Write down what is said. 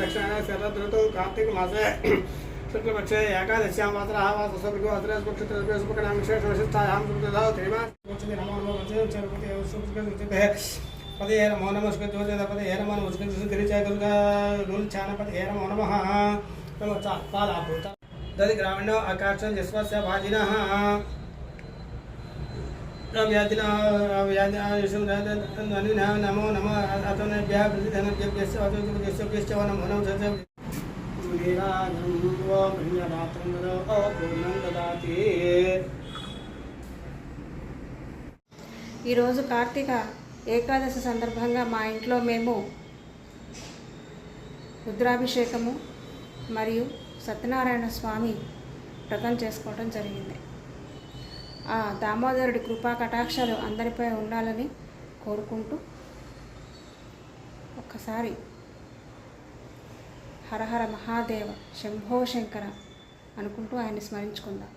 दक्षिणायने शरदृतौ कार्तिकमासे शुक्लपक्षे एकादश्यां वासरः वाससर्गो अत्रस्पक्षत्रस्पकणां विशेषविशिष्टायां सुकृतौ त्रिमासोच्यते नमो नमो वचनचरपते सुकृतुचिते पदे नमो नमः सुकृतोजपदे नमो नमः सुकृतुगिरिचय दुर्गानुल्छानपदे नमो नमः नमो चापालाभूत दधि ग्रामीणो आकाशं यस्वस्य भाजिनः नमो नमः अतनेभ्यः प्रतिधनेभ्यश्च अतोभ्यश्च नमो नमः ఈరోజు కార్తీక ఏకాదశి సందర్భంగా మా ఇంట్లో మేము రుద్రాభిషేకము మరియు సత్యనారాయణ స్వామి వ్రతం చేసుకోవడం జరిగింది. ఆ దామోదరుడి కృపా కటాక్షాలు అందరిపై ఉండాలని కోరుకుంటూ ఒక్కసారి హరహర మహాదేవ శంభో శంకర అనుకుంటూ ఆయన్ని స్మరించుకుందాం.